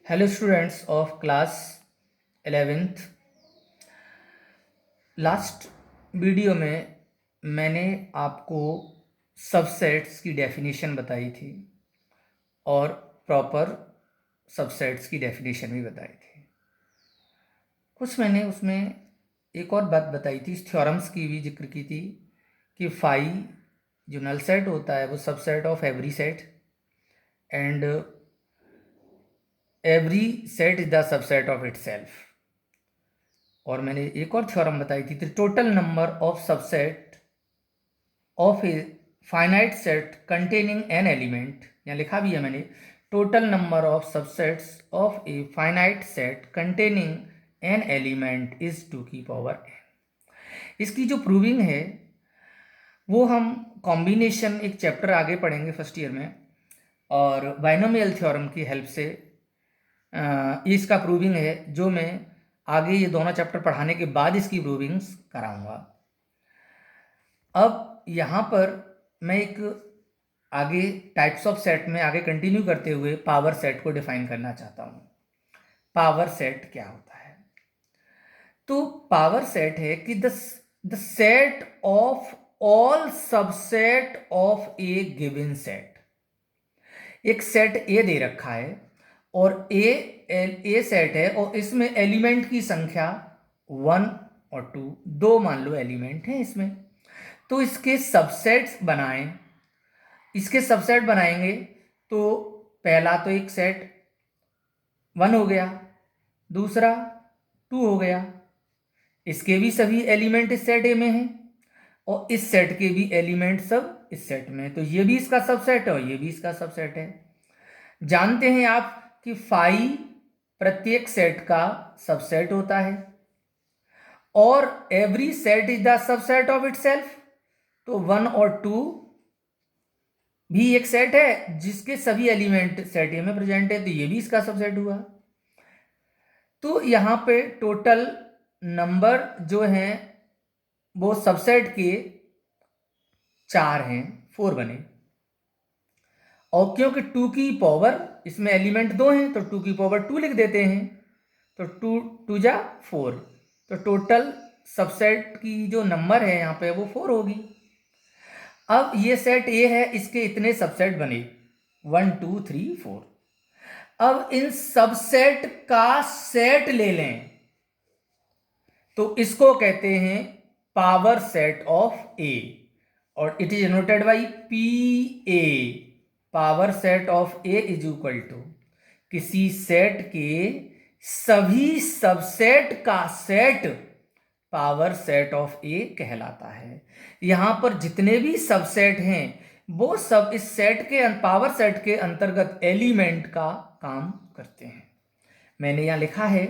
Hello students of class 11th। Last video में मैंने आपको सबसेट्स की डेफिनेशन बताई थी और प्रॉपर सबसेट्स की डेफिनेशन भी बताई थी। कुछ मैंने उसमें एक और बात बताई थी, थ्योरम्स की भी जिक्र की थी कि फाई जो नल सेट होता है वो subset of every set and every set is the subset of itself. और मैंने एक और थ्योरम बताई थी, the total number of subset of a finite set containing an element, यहाँ लिखा भी है मैंने, total number of subsets of a finite set containing an element is 2 की पावर n। इसकी जो प्रूविंग है वो हम कॉम्बिनेशन एक चैप्टर आगे पढ़ेंगे फर्स्ट ईयर में, और बाइनोमियल थ्योरम की हेल्प से इसका प्रूविंग है, जो मैं आगे ये दोनों चैप्टर पढ़ाने के बाद इसकी प्रूविंग्स कराऊंगा। अब यहाँ पर मैं एक आगे टाइप्स ऑफ सेट में आगे कंटिन्यू करते हुए पावर सेट को डिफाइन करना चाहता हूँ। पावर सेट क्या होता है? तो पावर सेट है कि the set of all subset of A given set. एक सेट ए दे रखा है और ए सेट है और इसमें एलिमेंट की संख्या 1 और 2, दो मान लो एलिमेंट हैं इसमें। तो इसके सबसेट्स बनाएं, इसके सबसेट बनाएंगे तो पहला तो एक सेट 1 हो गया, दूसरा 2 हो गया, इसके भी सभी एलिमेंट इस सेट ए में हैं और इस सेट के भी एलिमेंट सब इस सेट में, तो ये भी इसका सबसेट है और ये भी इसका सबसेट है। जानते हैं आप कि फाई प्रत्येक सेट का सबसेट होता है और every set is the subset of itself. तो 1 और 2 भी एक सेट है जिसके सभी एलिमेंट सेट ए में प्रेजेंट है, तो ये भी इसका सबसेट हुआ। तो यहां पे टोटल नंबर जो हैं वो सबसेट के 4 हैं, 4 बने। और क्योंकि 2 की पावर, इसमें एलिमेंट 2 हैं तो 2 की पावर 2 लिख देते हैं, तो 2 2 जा 4, तो टोटल सबसेट की जो नंबर है यहाँ पे वो 4 होगी। अब ये सेट ए है, इसके इतने सबसेट बने 1 2 3 4। अब इन सबसेट का सेट ले लें तो इसको कहते हैं पावर सेट ऑफ ए, और it is noted by P A. Power set of A is equal to किसी सेट के सभी सबसेट का set power set of A कहलाता है। यहां पर जितने भी सबसेट हैं वो सब इस सेट के पावर सेट के अंतर्गत एलिमेंट का काम करते हैं। मैंने यहां लिखा है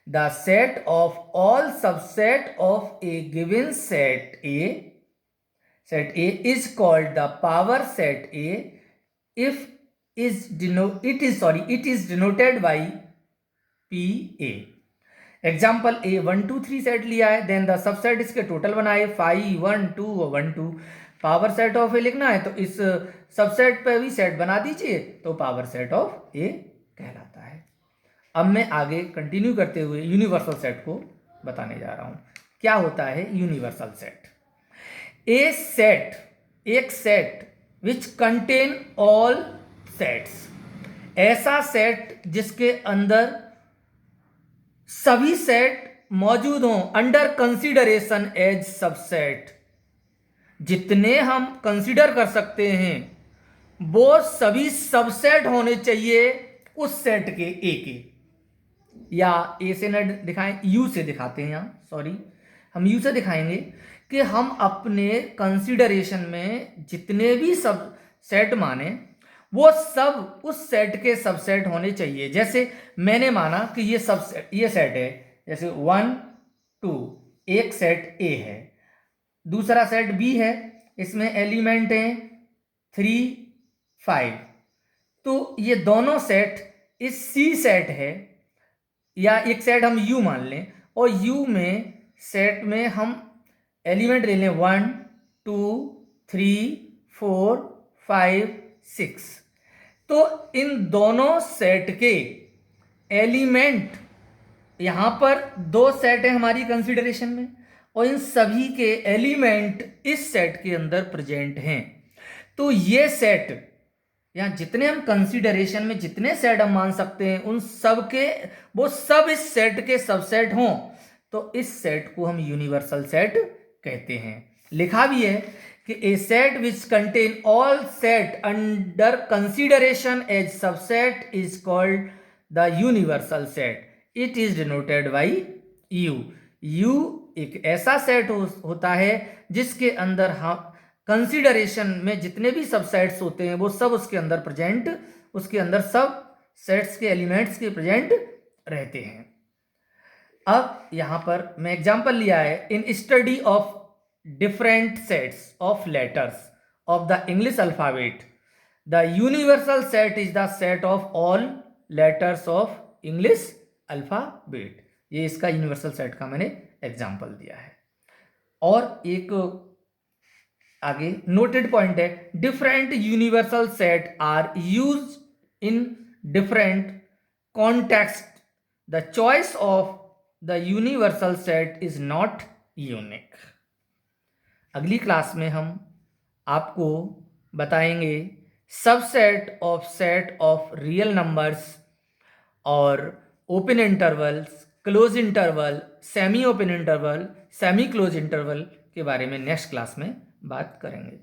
the set of all subset of A given set A is called the power set A if it is denoted by PA। Example A 1 2 3 set लिया है, देन द सबसेट इसके टोटल बनाए 5 1 2 और 1 2। पावर सेट ऑफ ए लिखना है तो इस subset पे भी सेट बना दीजिए, तो पावर सेट ऑफ ए कहलाता है। अब मैं आगे कंटिन्यू करते हुए यूनिवर्सल सेट को बताने जा रहा हूं। क्या होता है यूनिवर्सल सेट? एक set which contain all sets, ऐसा सेट जिसके अंदर सभी सेट मौजूद हों अंडर कंसीडरेशन एज सबसेट। जितने हम कंसीडर कर सकते हैं वो सभी सबसेट होने चाहिए उस सेट के ए के, या ए से न दिखाएं, यू से दिखाते हैं यहां, सॉरी हम यू से दिखाएंगे कि हम अपने कंसीडरेशन में जितने भी सब सेट माने वो सब उस सेट के सबसेट होने चाहिए। जैसे मैंने माना कि ये सेट है, जैसे 1 2 एक सेट ए है, दूसरा सेट बी है, इसमें एलिमेंट हैं 3 5, तो ये दोनों सेट इस सी सेट है, या एक सेट हम यू मान लें और यू में सेट में हम एलिमेंट ले लें 1 2 3 4 5 6। तो इन दोनों सेट के एलिमेंट, यहाँ पर दो सेट है हमारी कंसिडरेशन में और इन सभी के एलिमेंट इस सेट के अंदर प्रेजेंट हैं। तो ये सेट, यहाँ जितने हम कंसिडरेशन में जितने सेट हम मान सकते हैं उन सब के वो सब इस सेट के सबसेट हों तो इस सेट को हम यूनिवर्सल सेट कहते हैं। लिखा भी है कि a set which contain all set under consideration as subset is called the universal set. It is denoted by U. U एक ऐसा सेट होता है जिसके अंदर हम कंसिडरेशन में जितने भी सबसेट्स होते हैं वो सब उसके अंदर प्रेजेंट, उसके अंदर सब सेट्स के एलिमेंट्स के प्रेजेंट रहते हैं। अब यहां पर मैं एग्जांपल लिया है, in study of different sets of letters of the English alphabet the universal set is the set of all letters of English alphabet. ये इसका यूनिवर्सल सेट का मैंने एग्जांपल दिया है। और एक आगे नोटेड पॉइंट है, different universal set are use in different context, the choice of the universal set is not unique. अगली क्लास में हम आपको बताएंगे subset of set of real numbers और open intervals, close interval, semi open interval, semi close interval के बारे में next class में बात करेंगे।